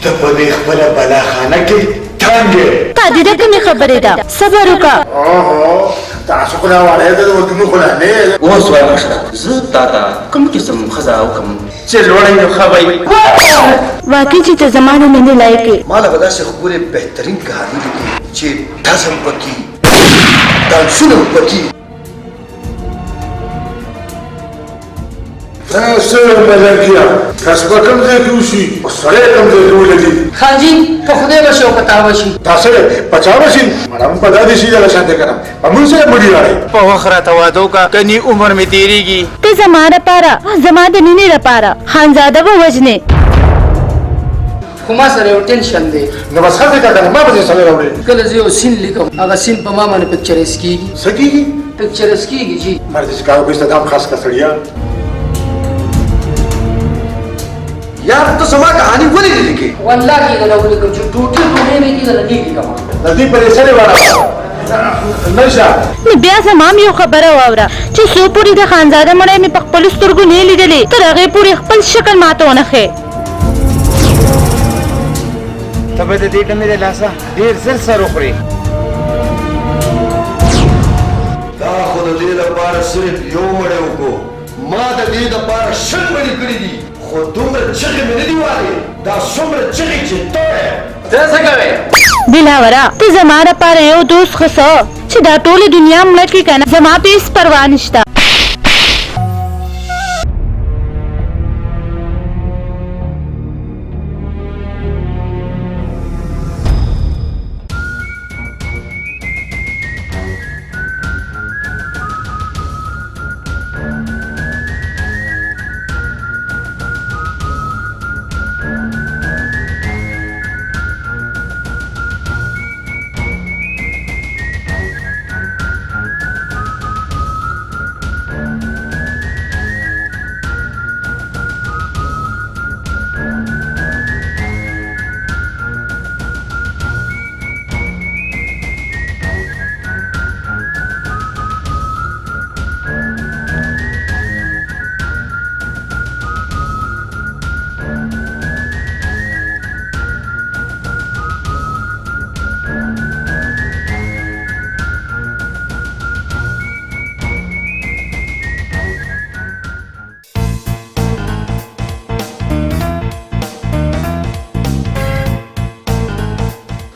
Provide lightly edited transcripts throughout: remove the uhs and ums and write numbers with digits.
ته په دې خپله بلاخانه کې تنګې قادره کومې خبرې ده صبر وکړه اوهو تاسو خو راوړی ده د وطنو خو لا نه یې اوس وایه مشره زه تا ته کوم قسم ښځه وکړم چې لوړی نو ښه وي واقعي چې ته زما نه مینې لایق یې ما له به داسې ښکلې بهترین کهاني لیکي چې نظم پکې دانسونه پکې څه ملکیه کس به کوم ځای کې وشي او سړی کوم ځای کې ولګي خان جی په خدای به شي او په تا به شي تاسو په چا به شي مړه په داسې شي دغه شانتې کړم په موږ سره مړي راړئ په وخت راته واده وکړه کني عمر مې تېرېږي ته زما دپاره زما د مینې لپاره خانزاده به وژنې خو ما سره یو ټینشن دی نو بس ښه دی که کنه ما به دې سړی راوړې کله زه یو سین لیکم هغه سین په ما باندې پکچرایز کېږي څه کېږي پکچرایز کېږي جی مرد چې کار وکړي ته هم خاص که سړیا یار ته زما کهاني ولې نه لیکې والله کې دا ولیکم چې ټوټل ټوټې مې کې دا نه لیکم د دې پرې سړی واړه نشه نو بیا زما م یو خبره واوره چې څو پورې د خانزاده مړی مې په خپلو سترګو نه لیدلې تر هغې پورې خپل شکل ماته ونه ښې ته به د دې ډمې د لاسه ډېر زر سر وخورې دا خو د دې لپاره صرف یو مړی وکړو ما د دې دپاره شل مړي کړي دي خو دومره چغې مې نه دي وهلې دا څومره چغې چې ته ته څه کوې دلاوره ته زما دپاره یو دوست ښه څه چې دا ټولې دنیا مړه کړي که نه زما په هېڅ پروا نشته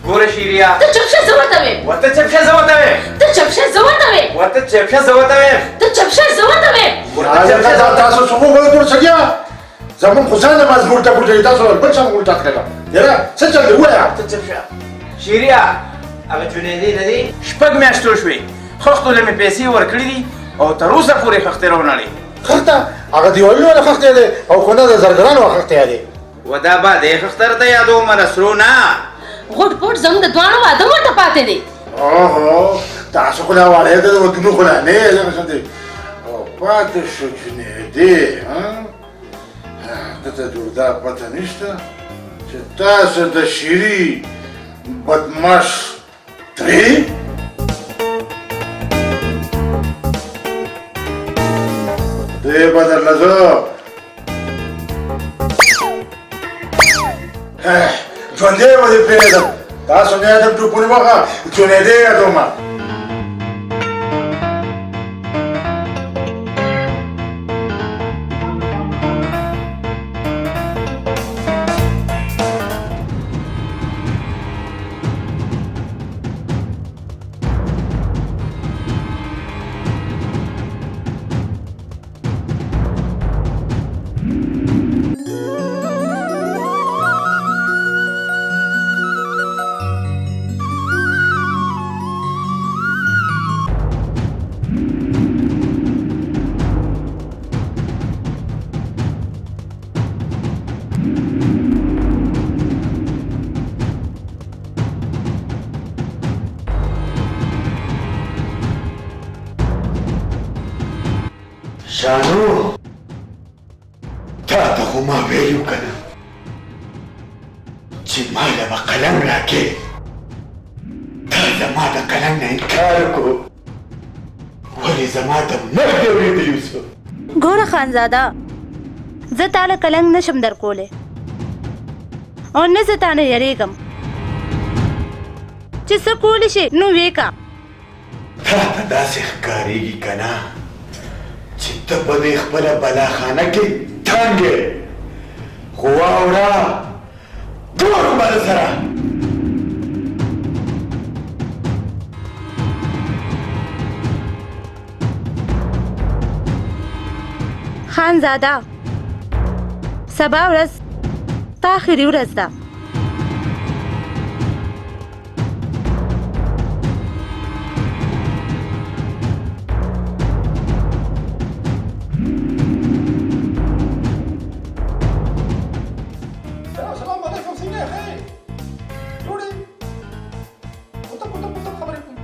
ګوره شیریا ته چپ شه زه ورته ویم ورته چپ شه زه ورته ویم ته چپ شه زه ورته ویم ورته چپ شه زه ورته ویم ته چپ شه زه ورته ویم تاسو څه وګورئ ټول سړیا زمون خو ځان مزبور ته پټوي تاسو بل څه مو ټاک کړل یاره څه چل دی وایه ته چپ شه شیریا هغه جنیدي نه دی شپږ میاشتې وشوې خښتو له مې پیسې ورکړې دي او تر اوسه پورې خښتې راونړې خښته هغه دیوالونو والا خښتې دی او خو نه د زرګرانو خښتې دی و دا بعد یې خښته راته یادومه نسرو نه غوټ پوټ زموږ د دواړو واده ورته پاتې دی اوهو تاسو خو لا وړی ده د وطنو خو لا نه یې دغه شانتې او پاتې شو جنیدي ده ته جوړ دا پته نشته چې تاسو د شیري بدماش ترې دی به درله زه ژوندی به دې پرېږدم تاسو نه یادم ټوپونه وخه جنیدي یادومه شانو تا ته خو ما ویلو که نه چې ما له به قلم راکې تا زما د قلم نه انکار وکړو ولې زما د مرګ اورېدلي اوسه ګوره خانزاده زه تا له قلم نشم درکولی او نه زه تا نه یریږم چې څه کولی شي نو ویې کا تا ته داسې ښکارېږي که نه چې ته په دې خپله بلاخانه کې تنګ یې خو واوره ګورو به سره خانزاده سبا ورځ تا آخري ورځ ده السلام عليكم سيدي يا اخي جوړي وطب خبرې کوم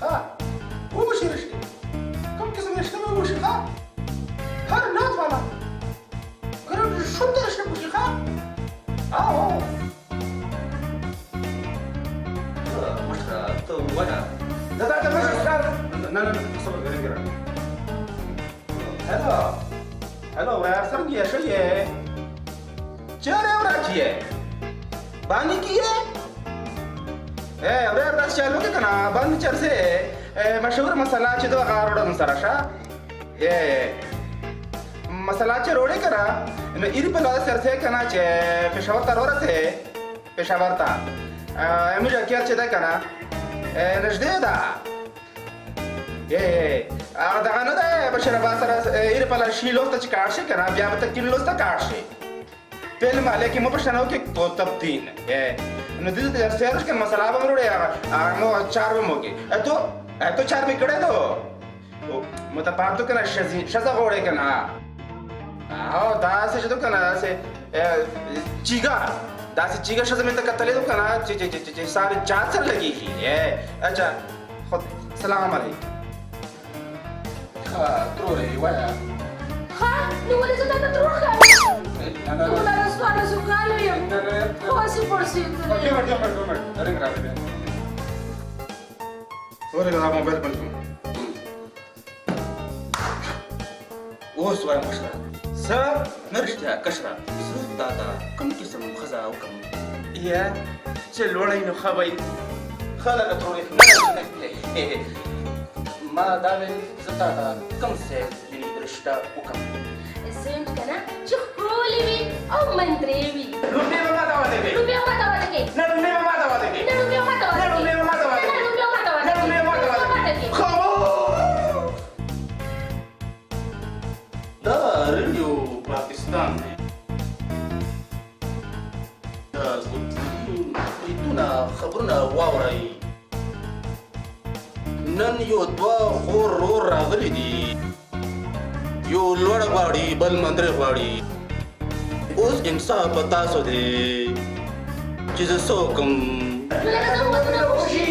ها وبشي رشتي كم قسم رشتي وبشي ها هر الناس وانا قرب شو بدي رشتي وبشي ها مشرا تو وانا ده مشرا لا صبر غير هلا ويا سرنجي يا شويه چرا وراچیه باندې کیه اورې راځ چالو کې کنه باندې چرسه مشهور مساله چې دوه غاروډن سره شه مساله چې روړې کړه نو ایری په لاس سره کنه چې پېښور ته ورته پېښور ته موږ کې چې دا کنه نږدې ده هغه دغه نه ده بشیر عباس سره ایری په لاس شي لوسته چې کار شي کنه بیا به تکلیف لوسته کار شي پہلے مالے کی مپشنو کے کوتب دین ہے نو دل تے سیرش کے مسئلہ بمروڑے نو 4 بموگی تو 4 بکڑے تو متپارتو کنا شزا غوڑے کنا دا سے جدو کنا سے چیگا دا سے چیگا شزا میں تکتلے تو کنا چی سارے جات سر لگی ہی اچھا خود سلام علیکم ترو رہی وایا نو ولې زه تا ته دروغ ښکارم ټوله ورځ سوال سوکاله یم خواسې پړسېدلې رنگ راغلی دی ورګه دا موبایل بند کړم اوس وایم مشره زه نه رښتیا کشره زه تا ته کوم قسم ښځه وکړم یا چې لوړی نو ښه وی خلک ترورې ما دا ویل زه تا ته کوم څه رشته وکړم زه که نه چې ښکلې وي او منترې وي روپۍ به ماته واده کوي روپۍ به ماته واده کوي نه روپۍ به ماته واده کوي نه روپۍ به ماته واده کوي نه روپۍ به ماته واده کوي نه روپۍ به ماته واده نه روپۍ به ماته واده کوي دا ریډیو پاکستان دی دا بریتونه خبرونه واورئ نن یو دوه خور رور راغلي دي یو لوړ غواړي بل مندرې غواړي اوس انصاف په تاسو دی چې زه څه وکړم لکه زه وختونه وشي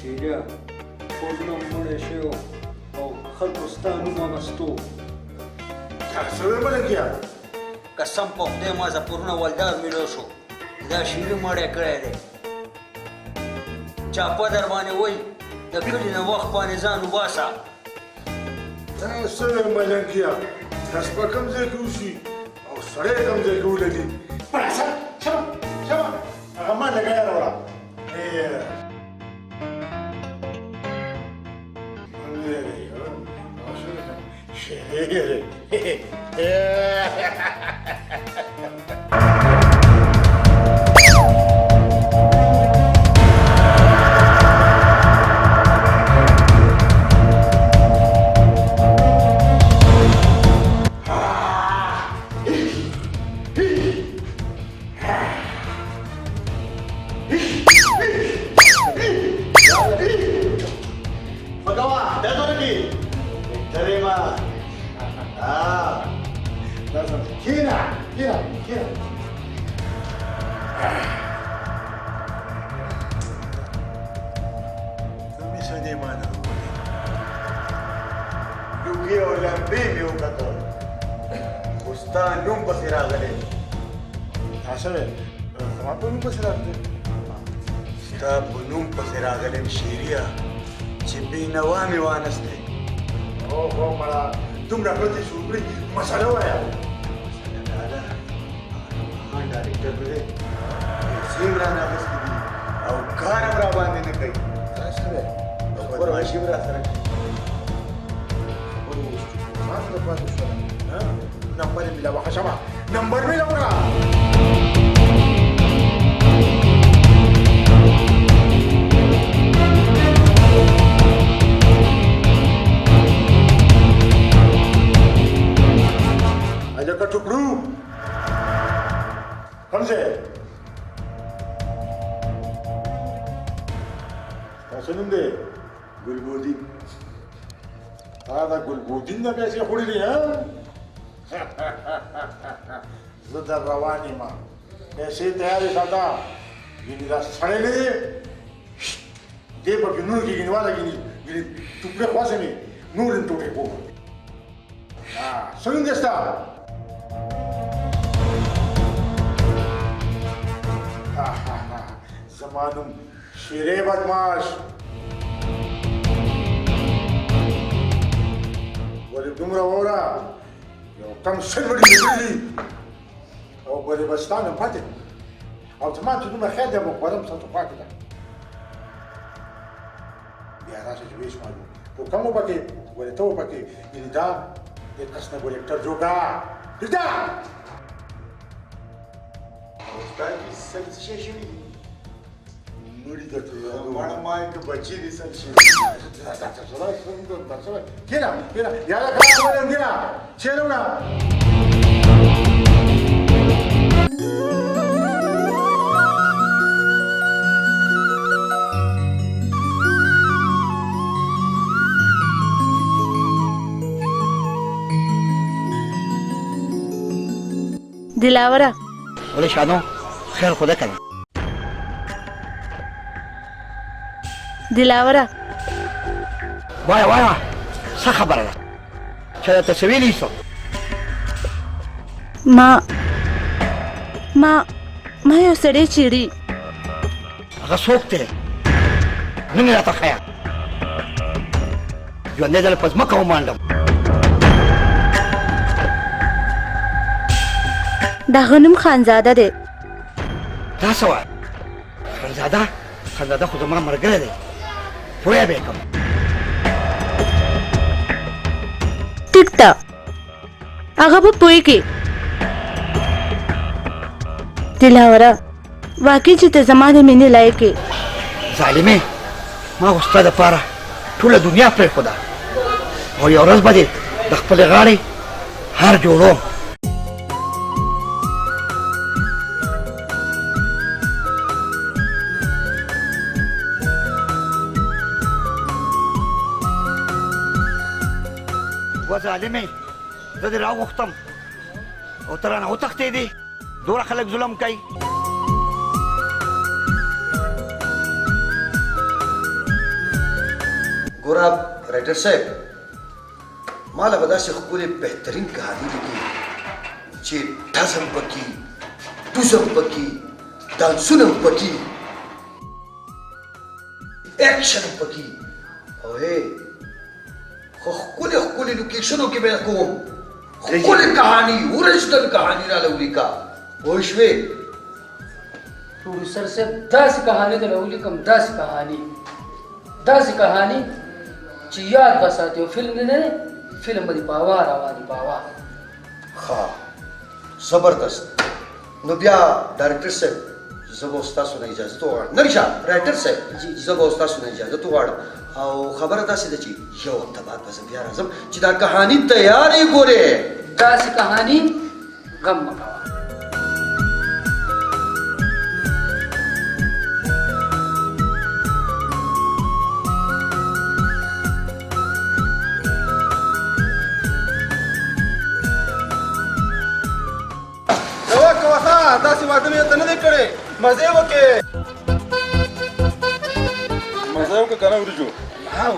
شیریا خوبونه مړی شوی او خلکو ستا نوم اغستو تاسو یې ملګیا قسم په خدای ما زپورونه ولدار میلو شو دا شیرې مړی کړی دی چاپه در باندې وایي د کلي نه وخت باندې ځان وباسه تاسو یې ملګیا تاسو په کوم ځای کې اوسئ او سړی کوم ځای کې ولګي شبه هغه ما لګیا راوړه ستا په نوم پسې راغلم شیریا چې بېنوا مې وانستی اوهو مړه دومره پرتې شو وکړي مسله ووایه مسله دا ده ډایرکټر مې دی پیسې یې رانه اخیستې دي او کار هم راباندې نه کوي او بدماشي هم راسره کوي ما سره پاتې شوه نمبر یې مې راوخه شمه نمبر مې راوړه لکه ټوکړو کوم ځای تاسو نوم دی ګلبودین تا دا ګلبودین نه پیسې خوړې دي زه در روان یم پیسې تیارې ساته ګینې دا سړی نه دی دې په ګینونو کې ګینواله ګینې ټوکړې خواځوي نور یې ټوټې کوم څه نوم دی ستا زما نوم شیرې بدماش ولې دومره واوره یو کم سلوړي لیدلي او غریبستان هم پاتې او زما چې دومره خیر دی مقبره هم ساتو پاتې ده بیا راسه چې ویش معلوم تو کم وپکې ولې ته وپکې یعنې دا د کس نه ګولېکټر جوړه پرېږده ستا کې سل څه شی شوي دي مړي درته مړه مای که بچي دي سل شي کېنه کېنه یاده کړه ولې کېنه چیرې وړه دلاوره ولې شانو خیر خدا کنه دلاوره وای څه خبره ده چې ته څه ویلې سو ما یو سړی چیرې هغه څوک دی نن یې راته ښیه ژوندی ځل په ځمکه ومانډم د هغه نوم خانزاده دی دا څه وایه خانزاده خو زما ملګری دی پوهه به یې کوم ټیک ده هغه به پوهېږي دلاوره واقعي چې ته زما د مینې لایق یې ظالمې ما خو ستا دپاره ټوله دنیا پرېښوده او یو ورځ به دې د خپلې غاړې هر جوړوم ظالمې زه دې راوغوښتم او ته رانه وتښتېدې دومره خلک ظلم کوي ګوره رایټر صاحب ما له به داسې ښکلې بهترین کهاني لیکي چې ټز هم پکې ټوز هم پکې ډانسونه هم پکې ایکشن هم پکې او خو ښکلې لوکیشنو کې به کوم ښکلې کهاني اوریجنل کهاني راله ولیکه پوه شوې پروډوسر صاحب داسې کهاني درله ولیکم داسې کهاني چې یاد به ساتي او فلم نه دی فلم به دې په هوا رواني په هوا ښه زبردست نو بیا ډایرکټر صاحب زه به ستاسو نه اجازت وغواړم نه رشا رایټر صاحب زه به ستاسو نه اجازت وغواړم او خبره داسې ده چې یو هفته بعد به زه بیا راځم چې دا کهاني تیارې ګورې داسې کهاني غم مه کوه داسې واده مې ته نه دی کړی مزې وکړې مزه وکړه که نه ورجو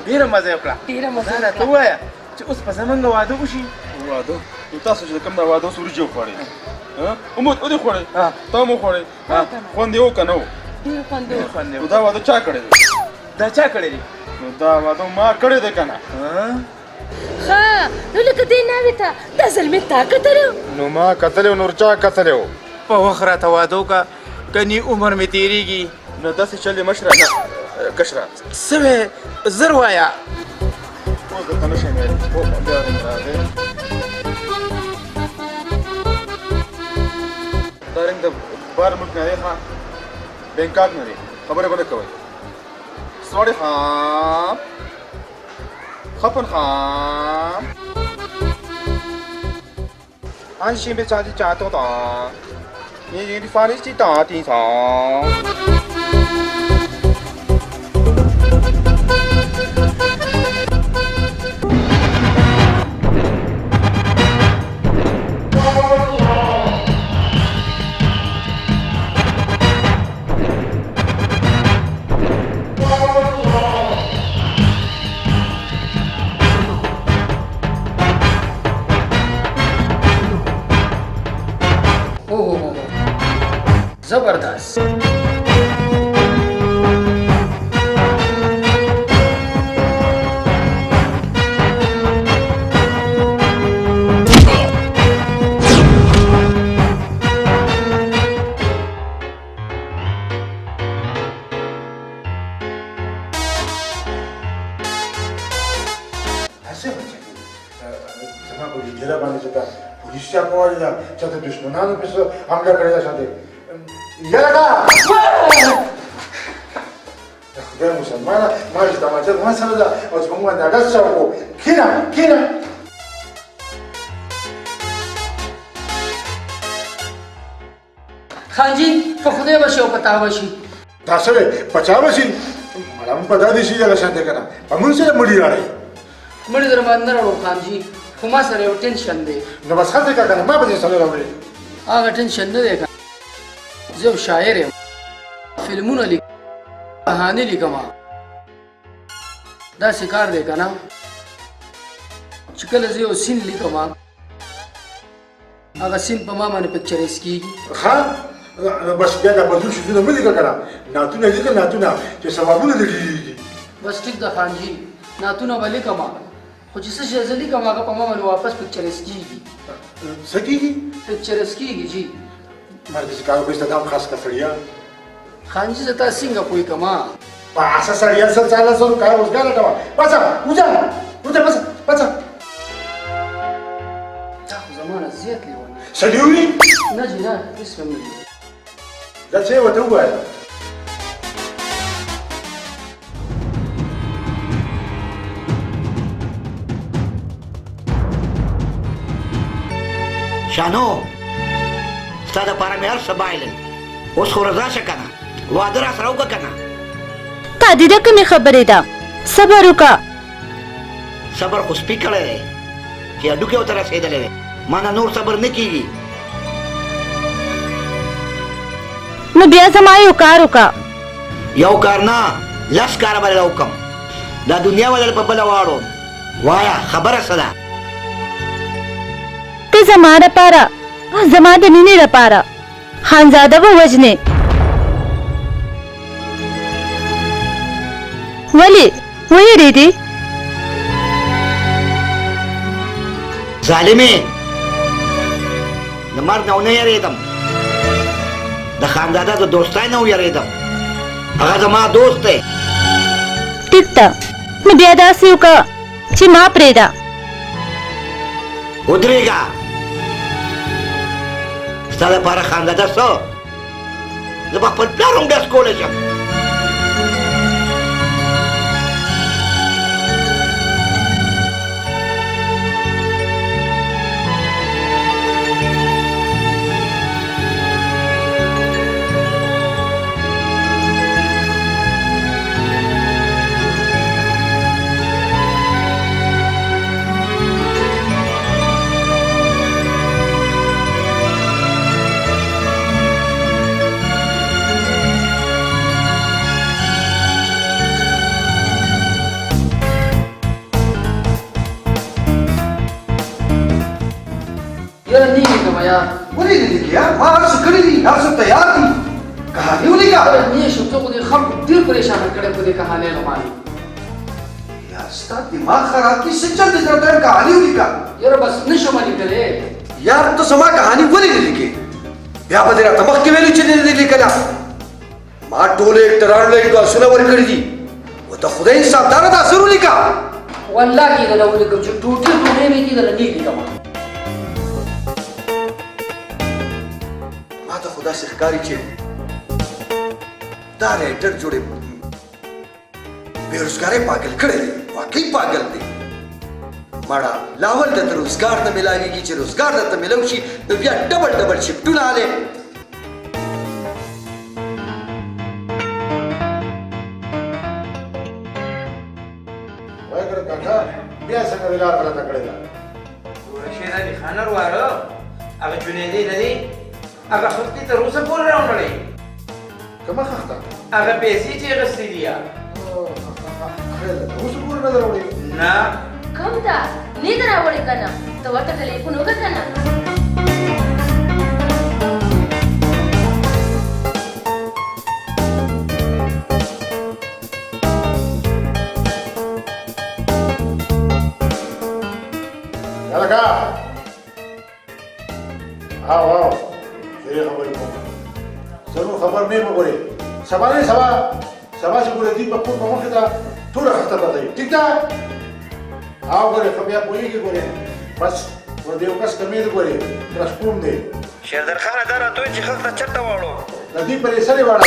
ډېره مزه یې وکړه راته ووایه چې اوس په زمونږ واده وشي واده نو تاسو چې د کوم دا واده اوس ورجې وخوړې امود ودې خوړې تا مو خوړې خوند یې و که نه و ډېر خوند نو دا واده چا کړی دی دا چا کړی دی نو دا واده ما کړی دی که نه ها نو لکه دې ناوې ته دا زلمې تا کتلی نو ما کتلی و نور چا کتلی و په وخت راته واده وکړه کني عمر مې تېرېږي نو داسې چل یې مشره نه کشره څه وې زر وایه اوس درته نه شم ویلی اوس بیا راغی دا رنګ د بهر ملک نه دی ښه بینکاک نه دی خبرې به نه کوئ سوړې خام خپن خام安心被炸的炸到大，你发的是大地上。زبردست पुलिसच्या पोवाडीला त्याच्या दुश्मनानं कसं हमला करायला सांगते याला खुदा मुसलमान माझ्या दमाच्या दोन समजा आज भगवान दादाच सांगू खिना खिना خانجي په خدای بشي او پتا بشي تاسو پچاوشي मला मग पदा दिवशी याला शांती करा पण म्हणून मुडी राळे مړي در باندې راو خانجي خو ما سره یو ټینشن دی نو بس خاطر کا کنه ما به سره راوړي هغه ټینشن نه دی زه شاعر یم فلمونه لیکم کہانی لیکم دا کار دی که نه چې کله زه یو سین لیکم هغه سین په ما باندې پکچرایز کېږي ها بس بیا دا بدل شو نه ملي کنه ناتونه لیکه ناتونه چې سببونه لري بس ټیک د خانجي ناتونه به لیکم خو چې څه شی زه لیکم هغه په ما باندې واپس پکچرایز کېږي څه کېږي پکچرایز کېږي جی مرګ چې کارو پیسته دام خاص کا سړیا خانجي زه تا څنګه پوه کما پاسه سړیا سره چاله سره کار وسګاله کما پاسه وځه پاسه پاسه تا خو زمانه زیات لیونه سړیوي نه جی نه هېڅ هم نه دا څه وته وایي شانو ستا دپاره مې هر څه بایلل اوس خو رضا شه که نه واده را سره وکړه که نه قادي دا کومې خبرې ده صبر وکړه صبر خو سپي کړی دی چې هډوکې ورته رسېدلی دی ما نه نور صبر نه کېږي نو بیا زما یو کار وکړه یو کار نه لس کاره به له وکړم دا دنیا به په بله واړو وایه خبره څه ده ته زما دپاره زما د مینې دپاره خانزاده به وژنې ولې ویرېدې ظالمې د مرګ نه ونه یېرېدم د خانزاده د دوستۍ نه ویرېدم هغه زما دوست دی ټیک ده نو بیا داسې وکړه چې ما پرېږده ودرېږه ستا دپاره خانزاده څه زه به خپل پلار هم ډز کولی شم یاره نه لیکم یار ولې دې لیکي یار ما هر څه کړي دي هر څه تیار دي कहानी उलिका نه شو ته خو دې خلکو ډېر پریشان کړي په دې کہانی باندې यार स्ता दिमाग खराब की सिंचन दिस रहा है कहानी उलिका یاره بس نشم لیکلې यार तो समा कहानी वली नहीं लिखी या बदरा तमक के वेलू चने नहीं लिखला मां टोले टरान ले तो सुना वर करी जी वो तो खुदा इंसाफ दाना था जरूर लिखा والله کې دا ولې چې ټوټه ټوټه مې کې دا نه لیکم ما तो खुदा से ښکاری چې دا ریټر جوړې बेरोजगारे पागल खड़े दे वाकई पागल दे माड़ा लावल दत रोजगार न मिलाएगी कि रोजगार दत मिलौशी तो बिया डबल डबल शिफ्ट ना ले वायकर काका बिया संग विला करा तकड़ेला ورشينا دي خانر وارو اغه جنيدي ندي اغه خفتي ته روسه پور راوړلې کما خختا اغه پیسې چې غسې دي خیر اوس ګور نه دروړي نه کوم دا نه دراوړې کنه ته ورته ټلیفون وکړه لگا आओ आओ तेरे खबर को जरूर खबर नहीं मगोरे सवाल सवा से बोले दी पप्पू को मुखदा थोड़ा खतर बताइए ठीक है आओ बोले खबिया कोई की बोले बस वो देव कस कमी दे बोले रसपूम दे شیردر خان دره توی چې خلک ته چټه واړو ندی پر سره واړه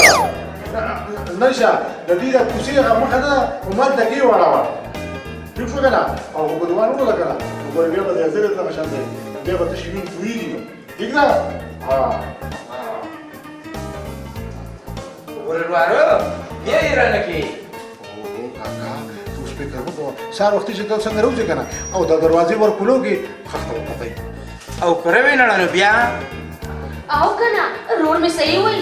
نشه ندی دا کوسي هغه مخدا عمر دګي واړه ټیک شو کنه او په دوه نو لګا ګور بیا به زړه ته مشان دی بیا به تشوین کوي ٹھیک ده ها وروارو بیا یې رانه کې او کاکا تو سپیکر وګو سار وخت چې تاسو څنګه راوځي کنه او دا دروازې ور کولوږي خخته وکړئ او پروي نړانو بیا او کنه روډ می صحیح وای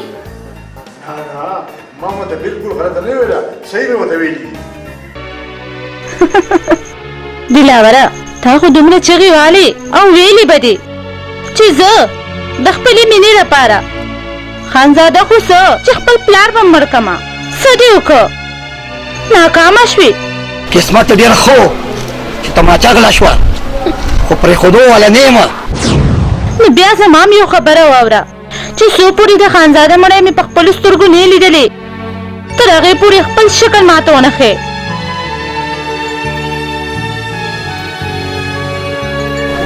نه ماما ته بالکل غلط نه ویلا صحیح مې وته ویلي دلاوره تا خو دومره چغې والې او ویلې به دې چې زه د خپلې مینې لپاره خانزاده خو څه چې خپل پلار به مړ کړمه څه دې وکړه ناکامه شوې قسمت ډېر ښه و چې تماچه غلا شوه خو پرېښودو والا نه یم نو بیا زما م یو خبره واوره چې څو پورې د خانزاده مړی مې په خپلو سترګو نه لیدلې تر هغې پورې خپل شکل ماته ونه ښې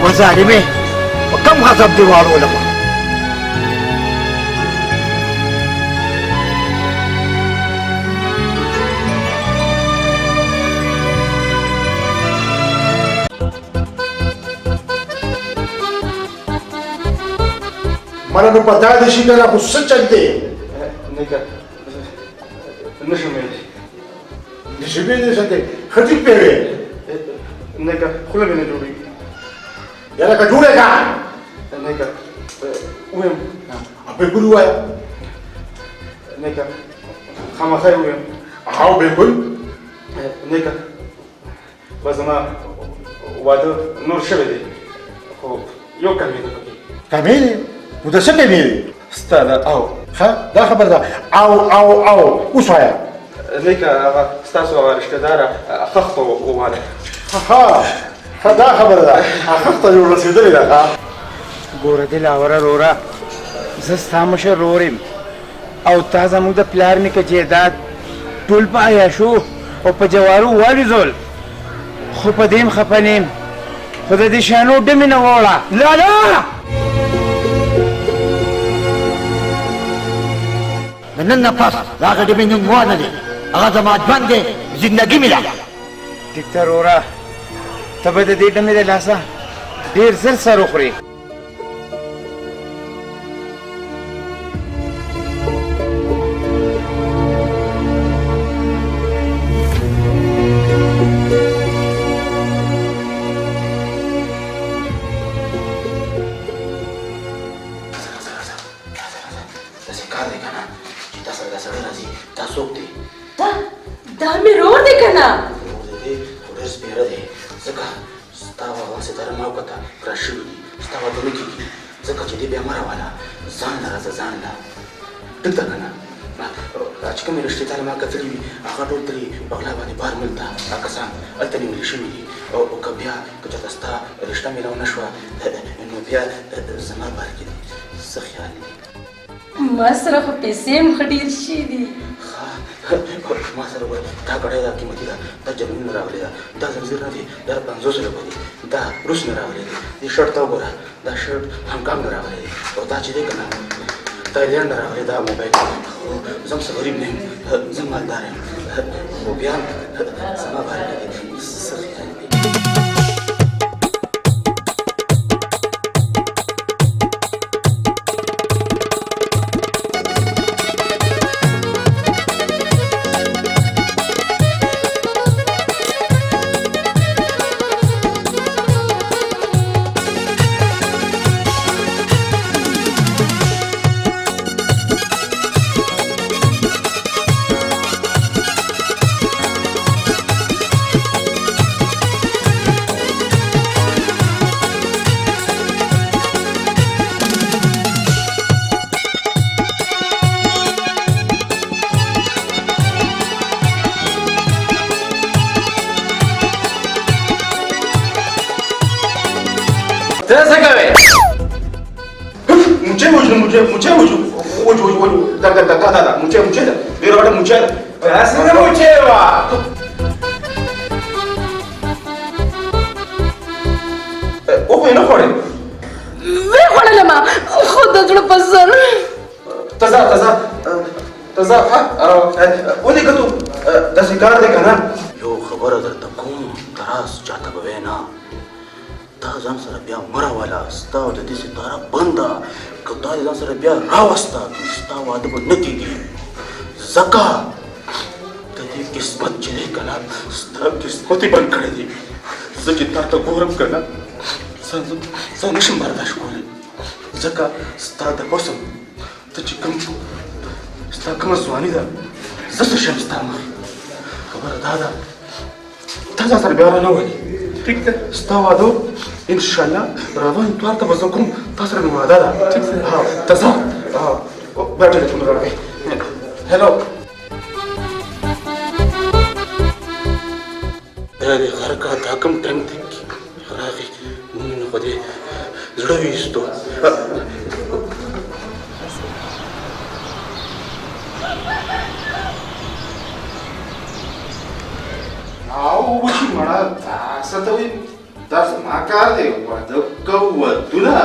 و ظالمې په کم غضب دې واړولم मला नू पता है दिशी का गुस्सा चलते नहीं कर नशे में दिशी भी नहीं सकते खटी पे हुए नहीं कर खुले में नहीं जोड़ी यार का जोड़े का नहीं कर उम्म अबे गुरु आया नहीं कर खामा खाए उम्म आओ बिल्कुल नहीं कर बस ما वादो नूर शबे दे हो यो कमी दे كميلي مدرسة كميلي استاذ او ها ده خبر ده او وش هيا ليك استاذ رشته دار خخطه وهذا ها ده خبر ده خخطه جو رسیدلی ده ها ګوره دلاوره رورا زه ستا مشر رور یم او تا زموږ د پلار نیکه جیداد ټول په عیاشو او په جوارو والوزول خو په دې م خفه نه یم خو د دې شانو ډمې نه ووړه لالا د نن نه پس د هغه ډبې نوم وانه دی هغه زما ژوند دی زندګي مې ده ټیک ته رورا ته به د دې ډمې د لاسه ډېر زر سر وخورې دا مې روډ دی کنه ورځ بیره دی ځکه ستا هغه ستاره ما وکړه را شوي دي ستا واده نه کېږي ځکه چې دې بیا مه راواله ځان له راځه ځان له ټیک ده که نه چې کومې رشتې تا له ما کتلي وي هغه ټول ترې بغلا باندې بار ملته دا کسان هلته نیولي شوي دي او که بیا که چېرته ستا رشته میلاو نه شوه نو بیا زما باره کې څه خیال دی ما سره خو پیسې هم ښه ډېر شي دي ما سره وایي دا کړی دا قیمتي ده دا جمینونه راغلی ده دا زنځیر نه دی دا 50 روپۍ دي دا روس نه راغلی دی دې شرټ ته وګوره دا شرټ هنګام نه راغلی دی او دا چې دی که نه تایلنډ نه راغلی دا موبایل زه هم څه غریب نه یم زه مالدار یم خو بیا هم زما باره کې څه خیال دی یو خبره درته کوم تراس چاته به وایې نه تا ځان سره بیا مه راوله ستا او د دې ستاره بنده که تا دې ځان سره بیا راوسته نو ستا واده به نه کېږي ځکه د دې قسمت چې دی که نه ستا قسمت یې بند کړی دی زه چې تا ته ګورم که نه زه نشم برداشت کولی ځکه ستا د حسن ته چې کوم ستا کومه ځواني ده زه څه شم ستا مخ خبره دا ده تا ځان سره بیا رانه ولي ټیک ده ستا واده انشاءالله روان اتوار ته به زه کوم تا سره مې واده ده ته ځه بیا ټلیفون راکړئ هلو دا د غره کا دا کوم ټایم دی راغی نو خو دې زړه ویستو او وشي مړه دا څه ته وایي دا زما کار دی واده کوو ودونه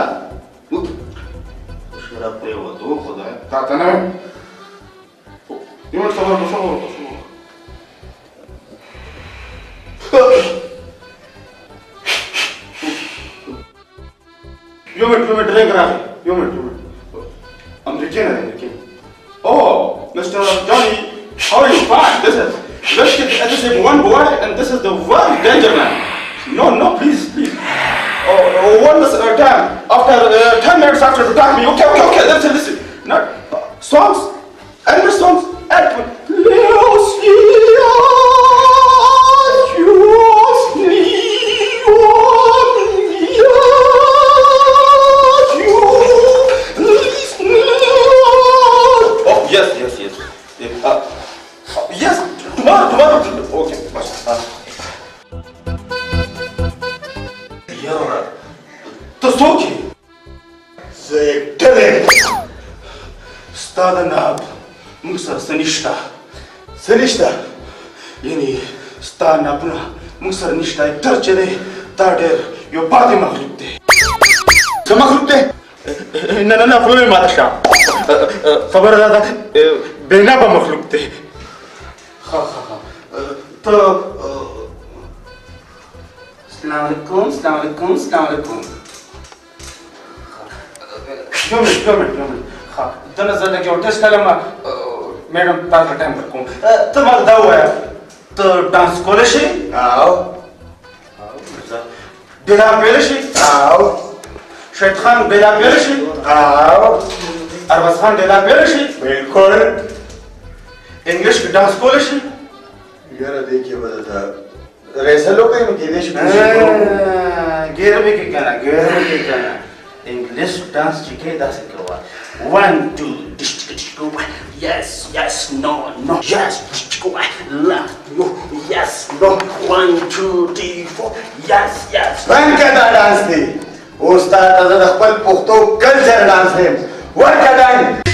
شراب پرېوتو خدای تا ته نه وایم یو منټ صبر وکړه یو منټ ډریک راغی یو منټ امریکن دی امریکن Oh, Mr. Johnny, how are you? Fine. This is one boy, and this is the one danger man. No, please. One time, after 10 minutes after you attack me. Okay. Listen. Not songs, English songs, and Yes. Tomorrow. Okay. Yara. Tosoki. Zekele. Stada nab. Musa sanishta. Yani sta nabna. Musa nishta. Tarchede. Tarder. Yo body makhlukte. Kama makhlukte? Na khulme matasha. Khabar dada. बेनाबा मखलूक थे हाँ तो अस्सलाम वालेकुम Government. Then as I get test madam part time work. तो मग दाव है तो डांस कॉलेज आओ बेला पेलिश आओ शेख खान बेला पेलिश आओ अरबाज खान बेला पेलिश बिल्कुल इंग्लिश डांस कॉलेज यार देखिए बता रेसल लोग कहीं में गेदेश गेर में क्या कहना इंग्लिश डांस सीखे दस करवा 1 2 disco yes yes no no yes disco left no yes no 1 2 3 4 yes yes څنګه دا ډانس دی استاد ته د خپل پښتو کلچر ډانس دی ورکه ډانس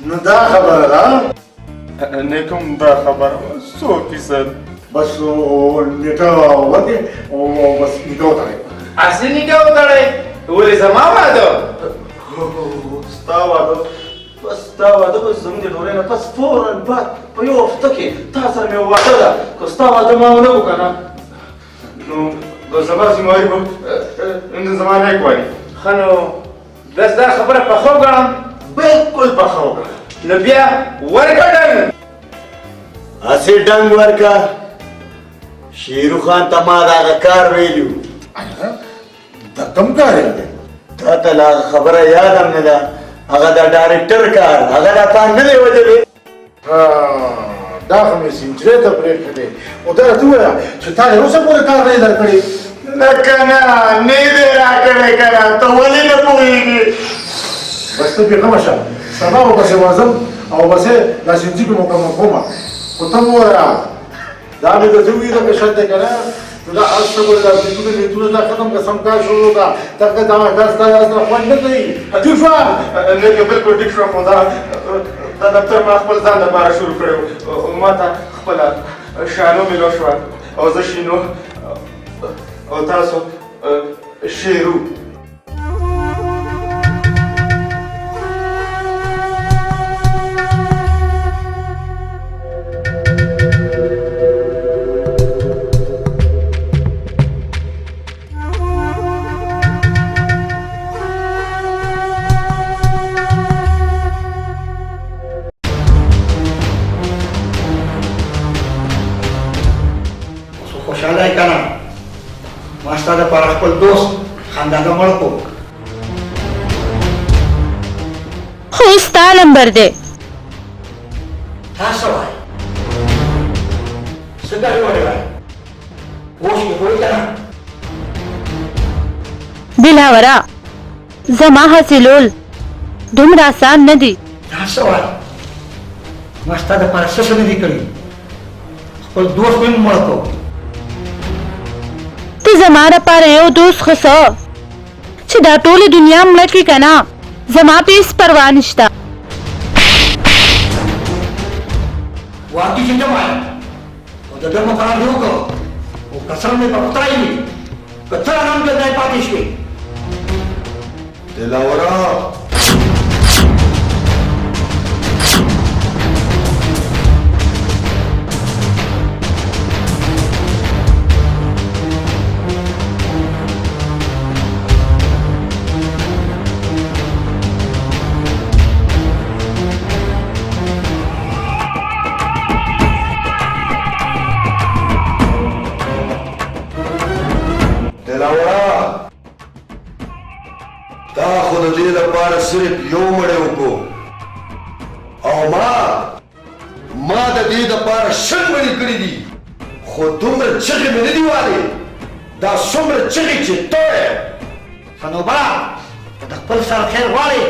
نو دا خبره ده نیکم دا خبره 100%. بس نیټه ودی او بس نیټه وتړئ. اصلي نیټه وتړئ؟ ولې زما واده؟ ستا واده بس ستا واده به زموږ د ډوډۍ نه پس فوراً بعد په یو هفته کې تا سره مې واده ده. که ستا واده ما ونه کړو که نه نو زما ذمهواري به زما نیک وایي. ښه نو داس دا خبره پخه وګڼم؟ بالکل پخه وګڼه. نو بیا ورکه ډنګ. هسې ډنګ ورکه. شیرو خان ته ما دغه کار ویلي و. دا کوم کار دی؟ تا ته لا خبره یاد هم نه ده. هغه د ډایرکټر کار. هغه را تا نه دی وجلی. دا خو مې سینچرۍ ته پرېښی دی خو ده راته وویل چې تا تر اوسه پورې کار نه دی درکړی نه که نه نه یې دی راکړی که نه ته ولې نه پوهېږې بس ته بېغمه شه سبا به پسې ورځم او بس یې دا سینچي پې مکمل کومه خو ته مه ووایه دا مې درته وویل دغه شرط دی که نه نو دا هر څه به دا بریتونه بریتونه دا ختم که سم کار شروع کړه دغه دا ستا سره خوند نه کوي ټیک شوه نه که بلکل ټیک شوه خو دا دفتر ما خپل ځان لپاره شروع کړی و ما ته خپله شانو میلو شوه او زه شینو او تاسو شیرو خوشحاله یې که نه ما ستا دپاره خپل دوست خندانه مړ کړو خو ستا نمبر دی تا څه وایې څه ګډې وډې وایې اوس مې پوهې که نه دلاوره زما حاصلول دومره آسان نه دي تا څه وایې ما ستا دپاره څه نه دي کړي خپل دوست مې مړ کړو ته زما لپاره یو دوست خو څه چې دا ټوله دنیا مړه کړي که نه زما په هېڅ پروا نشته واقعي چې نه وایم او د ده مقرر دې وکړو خو قسم مې په خدای وي که ته هم دلته پاتې شوې دلاوره تا خو د دې لپاره صرف یو مړی وکړو او ما د دې دپاره شل مړي کړي دي خو دومره چغې مې نه دي والې دا څومره چغې چې ته یې سنوبه که د خپل سر خیر غواړې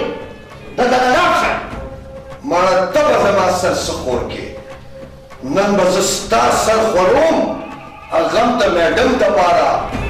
دلته راغ شه ماړه ته به زما سر څه خور کې نن به زه ستا سر خوروم هغه هم د میډم دپاره